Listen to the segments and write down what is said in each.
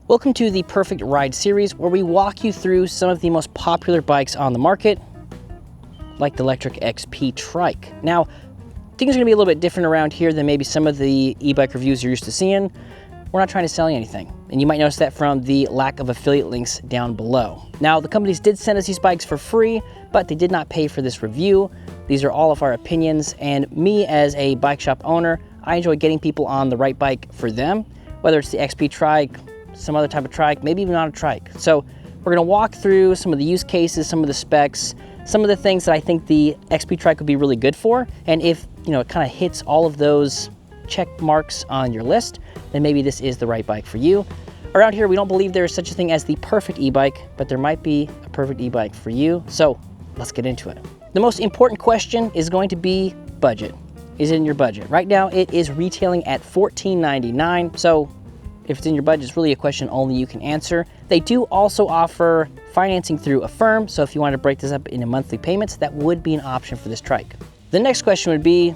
Welcome to the Perfect Ride series, where we walk you through some of the most popular bikes on the market, like the Lectric XP Trike. Now, things are gonna be a little bit different around here than maybe some of the e-bike reviews you're used to seeing. We're not trying to sell you anything, and you might notice that from the lack of affiliate links down below. Now, the companies did send us these bikes for free, but they did not pay for this review. These are all of our opinions, and me as a bike shop owner, I enjoy getting people on the right bike for them, whether it's the XP Trike, some other type of trike, maybe even not a trike. So we're gonna walk through some of the use cases, some of the specs, some of the things that I think the XP Trike would be really good for. And if it kind of hits all of those check marks on your list, then maybe this is the right bike for you. Around here, we don't believe there is such a thing as the perfect e-bike, but there might be a perfect e-bike for you. So let's get into it. The most important question is going to be budget. Is it in your budget? Right now, it is retailing at $14.99. So if it's in your budget, it's really a question only you can answer. They do also offer financing through Affirm, so if you wanted to break this up into monthly payments, that would be an option for this trike. The next question would be,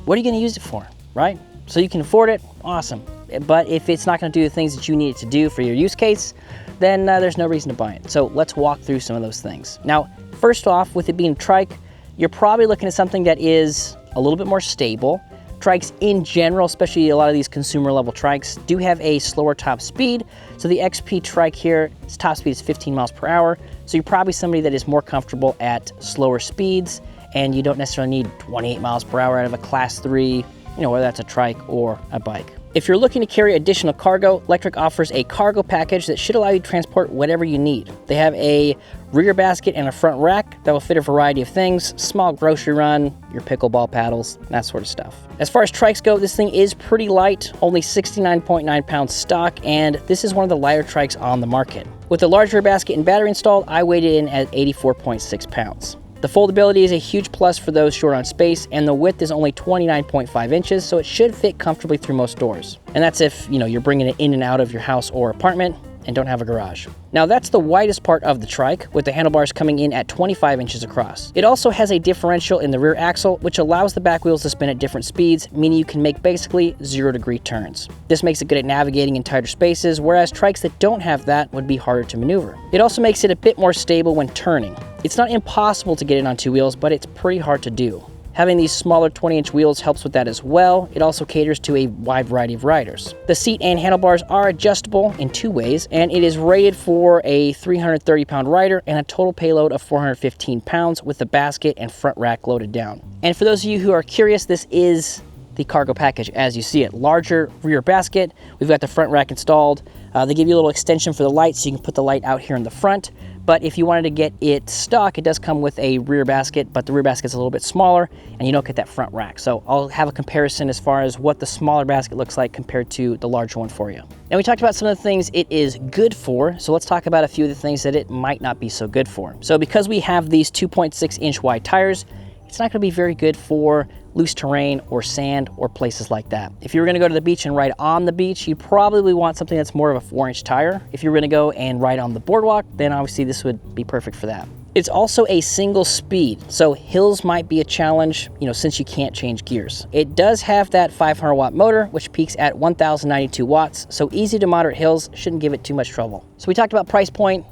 what are you gonna use it for, right? So you can afford it, awesome. But if it's not gonna do the things that you need it to do for your use case, then there's no reason to buy it. So let's walk through some of those things. Now, first off, with it being a trike, you're probably looking at something that is a little bit more stable. Trikes in general, especially a lot of these consumer level trikes, do have a slower top speed. So the XP Trike here, its top speed is 15 miles per hour. So you're probably somebody that is more comfortable at slower speeds, and you don't necessarily need 28 miles per hour out of a class 3, whether that's a trike or a bike. If you're looking to carry additional cargo, Lectric offers a cargo package that should allow you to transport whatever you need. They have a rear basket and a front rack that will fit a variety of things, small grocery run, your pickleball paddles, that sort of stuff. As far as trikes go, this thing is pretty light, only 69.9 pounds stock, and this is one of the lighter trikes on the market. With the large rear basket and battery installed, I weighed it in at 84.6 pounds. The foldability is a huge plus for those short on space, and the width is only 29.5 inches, so it should fit comfortably through most doors. And that's if, you're bringing it in and out of your house or apartment and don't have a garage. Now that's the widest part of the trike, with the handlebars coming in at 25 inches across. It also has a differential in the rear axle, which allows the back wheels to spin at different speeds, meaning you can make basically 0-degree turns. This makes it good at navigating in tighter spaces, whereas trikes that don't have that would be harder to maneuver. It also makes it a bit more stable when turning. It's not impossible to get it on two wheels, but it's pretty hard to do. Having these smaller 20-inch wheels helps with that as well. It also caters to a wide variety of riders. The seat and handlebars are adjustable in two ways, and it is rated for a 330-pound rider and a total payload of 415 pounds with the basket and front rack loaded down. And for those of you who are curious, this is the cargo package as you see it. Larger rear basket, we've got the front rack installed. They give you a little extension for the light, so you can put the light out here in the front. But if you wanted to get it stock, it does come with a rear basket, but the rear basket's a little bit smaller, and you don't get that front rack. So I'll have a comparison as far as what the smaller basket looks like compared to the larger one for you. Now we talked about some of the things it is good for, so let's talk about a few of the things that it might not be so good for. So because we have these 2.6-inch wide tires, it's not gonna be very good for loose terrain or sand or places like that. If you were gonna go to the beach and ride on the beach, you probably want something that's more of a 4-inch tire. If you're gonna go and ride on the boardwalk, then obviously this would be perfect for that. It's also a single speed, so hills might be a challenge, since you can't change gears. It does have that 500-watt motor, which peaks at 1,092 watts, so easy to moderate hills, shouldn't give it too much trouble. So we talked about price point,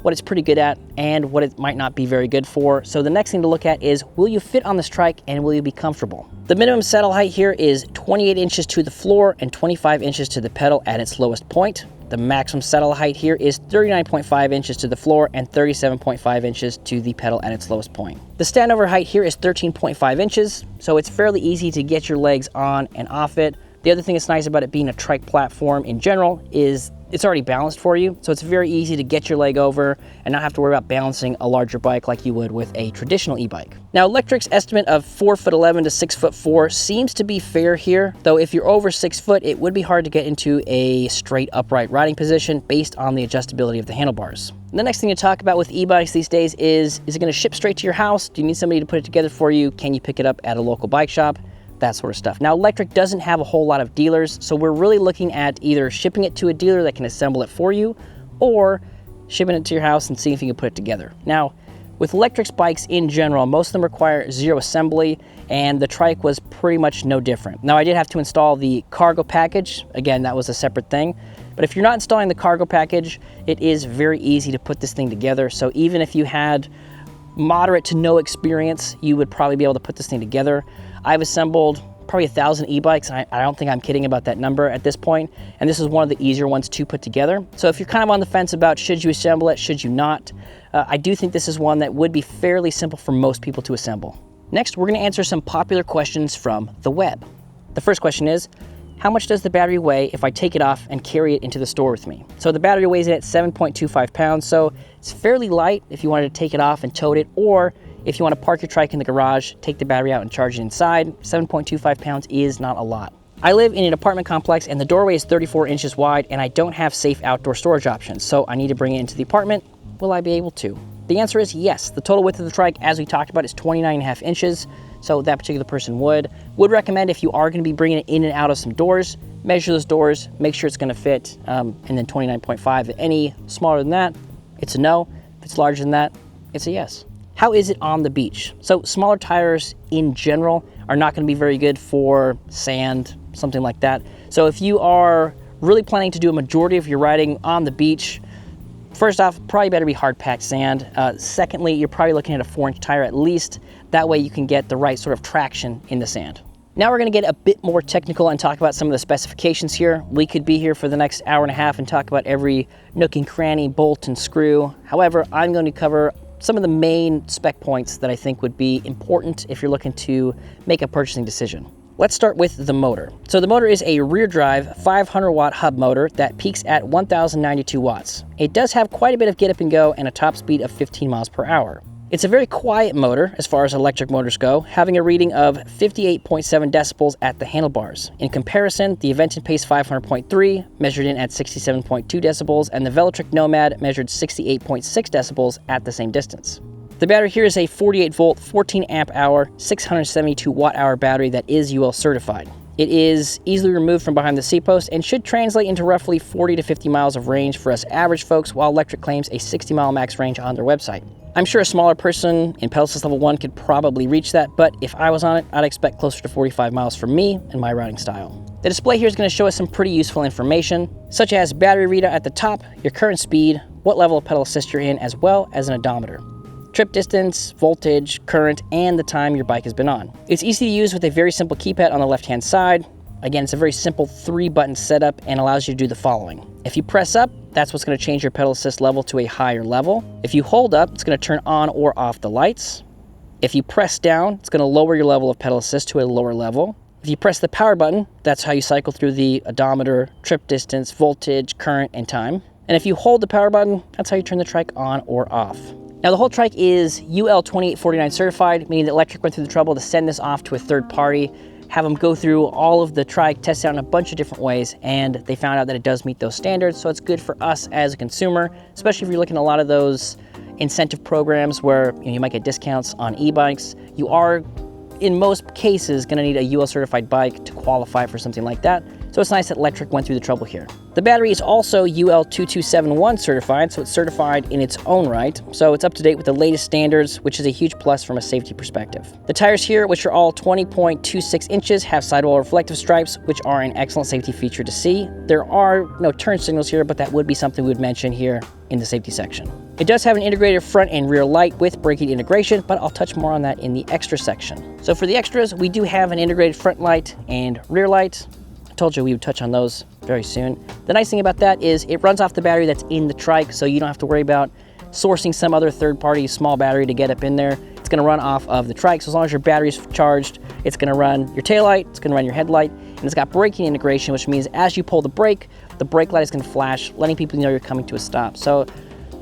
what it's pretty good at, and what it might not be very good for. So the next thing to look at is, will you fit on this trike and will you be comfortable? The minimum saddle height here is 28 inches to the floor and 25 inches to the pedal at its lowest point. The maximum saddle height here is 39.5 inches to the floor and 37.5 inches to the pedal at its lowest point. The standover height here is 13.5 inches, so it's fairly easy to get your legs on and off it. The other thing that's nice about it being a trike platform in general is it's already balanced for you, so it's very easy to get your leg over and not have to worry about balancing a larger bike like you would with a traditional e-bike. Now, Lectric's estimate of 4'11" to 6'4" seems to be fair here, though if you're over 6 foot, it would be hard to get into a straight upright riding position based on the adjustability of the handlebars. The next thing to talk about with e-bikes these days is it going to ship straight to your house? Do you need somebody to put it together for you? Can you pick it up at a local bike shop? That sort of stuff. Now, Lectric doesn't have a whole lot of dealers, so we're really looking at either shipping it to a dealer that can assemble it for you, or shipping it to your house and seeing if you can put it together. Now, with Lectric's bikes in general, most of them require zero assembly, and the trike was pretty much no different. Now, I did have to install the cargo package. Again, that was a separate thing. But if you're not installing the cargo package, it is very easy to put this thing together. So even if you had moderate to no experience, you would probably be able to put this thing together. I've assembled probably 1,000 e-bikes, and I don't think I'm kidding about that number at this point, and this is one of the easier ones to put together. So if you're kind of on the fence about should you assemble it, should you not, I do think this is one that would be fairly simple for most people to assemble. Next, we're going to answer some popular questions from the web. The first question is, how much does the battery weigh if I take it off and carry it into the store with me? So the battery weighs in at 7.25 pounds, so it's fairly light if you wanted to take it off and tote it, or if you want to park your trike in the garage, take the battery out and charge it inside. 7.25 pounds is not a lot. I live in an apartment complex and the doorway is 34 inches wide and I don't have safe outdoor storage options, so I need to bring it into the apartment. Will I be able to? The answer is yes. The total width of the trike, as we talked about, is 29.5 inches. So that particular person would recommend, if you are going to be bringing it in and out of some doors, measure those doors, make sure it's going to fit, and then 29.5. Any smaller than that, it's a no. If it's larger than that, it's a yes. How is it on the beach? So smaller tires in general are not going to be very good for sand, something like that. So if you are really planning to do a majority of your riding on the beach, first off, probably better be hard packed sand. Secondly, you're probably looking at a 4-inch tire at least. That way you can get the right sort of traction in the sand. Now we're going to get a bit more technical and talk about some of the specifications here. We could be here for the next hour and a half and talk about every nook and cranny, bolt and screw. However, I'm going to cover some of the main spec points that I think would be important if you're looking to make a purchasing decision. Let's start with the motor. So the motor is a rear drive 500 watt hub motor that peaks at 1092 watts. It does have quite a bit of get up and go and a top speed of 15 miles per hour. It's a very quiet motor as far as electric motors go, having a reading of 58.7 decibels at the handlebars. In comparison, the Aventon Pace 500.3 measured in at 67.2 decibels and the Lectric Nomad measured 68.6 decibels at the same distance. The battery here is a 48 volt, 14 amp hour, 672 watt hour battery that is UL certified. It is easily removed from behind the seat post and should translate into roughly 40 to 50 miles of range for us average folks, while Lectric claims a 60 mile max range on their website. I'm sure a smaller person in pedal assist level 1 could probably reach that, but if I was on it, I'd expect closer to 45 miles for me and my riding style. The display here is going to show us some pretty useful information, such as battery readout at the top, your current speed, what level of pedal assist you're in, as well as an odometer. Trip distance, voltage, current, and the time your bike has been on. It's easy to use with a very simple keypad on the left-hand side. Again, it's a very simple 3-button setup and allows you to do the following. If you press up, that's what's going to change your pedal assist level to a higher level. If you hold up, it's going to turn on or off the lights. If you press down, it's going to lower your level of pedal assist to a lower level. If you press the power button, that's how you cycle through the odometer, trip distance, voltage, current, and time. And if you hold the power button, that's how you turn the trike on or off. Now the whole trike is UL 2849 certified, meaning that Lectric went through the trouble to send this off to a third party, have them go through all of the trike, test it out in a bunch of different ways, and they found out that it does meet those standards. So it's good for us as a consumer, especially if you're looking at a lot of those incentive programs where you might get discounts on e-bikes. You are, in most cases, going to need a UL certified bike to qualify for something like that. So it's nice that Lectric went through the trouble here. The battery is also UL 2271 certified, so it's certified in its own right. So it's up to date with the latest standards, which is a huge plus from a safety perspective. The tires here, which are all 20.26 inches, have sidewall reflective stripes, which are an excellent safety feature to see. There are no turn signals here, but that would be something we would mention here in the safety section. It does have an integrated front and rear light with braking integration, but I'll touch more on that in the extra section. So for the extras, we do have an integrated front light and rear light. Told you we would touch on those very soon. The nice thing about that is it runs off the battery that's in the trike, so you don't have to worry about sourcing some other third-party small battery to get up in there. It's going to run off of the trike, so as long as your battery's charged, it's going to run your taillight, it's going to run your headlight, and it's got braking integration, which means as you pull the brake light is going to flash, letting people know you're coming to a stop. So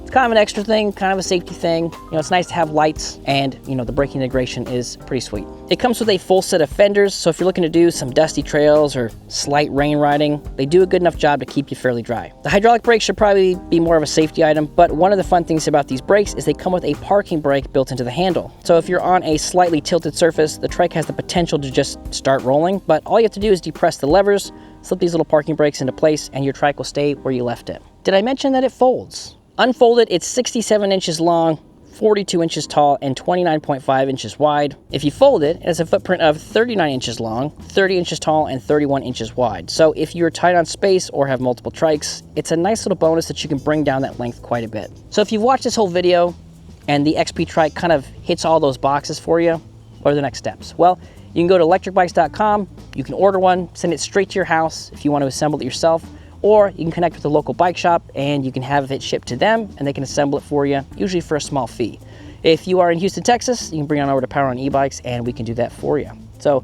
it's kind of an extra thing, kind of a safety thing. It's nice to have lights, and the braking integration is pretty sweet. It comes with a full set of fenders, so if you're looking to do some dusty trails or slight rain riding, they do a good enough job to keep you fairly dry. The hydraulic brakes should probably be more of a safety item, but one of the fun things about these brakes is they come with a parking brake built into the handle. So if you're on a slightly tilted surface, the trike has the potential to just start rolling, but all you have to do is depress the levers, slip these little parking brakes into place, and your trike will stay where you left it. Did I mention that it folds? Unfolded, it's 67 inches long, 42 inches tall and 29.5 inches wide. If you fold it, it has a footprint of 39 inches long, 30 inches tall, and 31 inches wide. So if you're tight on space or have multiple trikes, it's a nice little bonus that you can bring down that length quite a bit. So if you've watched this whole video and the XP Trike kind of hits all those boxes for you, what are the next steps? Well, you can go to lectricbikes.com, you can order one, send it straight to your house if you want to assemble it yourself, or you can connect with a local bike shop and you can have it shipped to them and they can assemble it for you, usually for a small fee. If you are in Houston, Texas, you can bring it on over to Power on E-Bikes and we can do that for you. So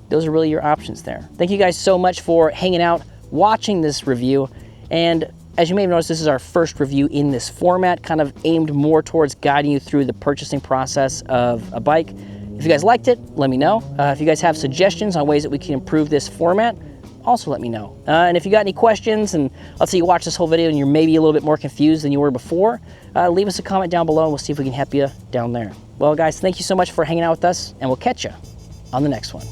those are really your options there. Thank you guys so much for hanging out, watching this review. And as you may have noticed, this is our first review in this format, kind of aimed more towards guiding you through the purchasing process of a bike. If you guys liked it, let me know. If you guys have suggestions on ways that we can improve this format, also let me know. And if you got any questions, and let's say you watch this whole video and you're maybe a little bit more confused than you were before, leave us a comment down below and we'll see if we can help you down there. Well guys, thank you so much for hanging out with us and we'll catch you on the next one.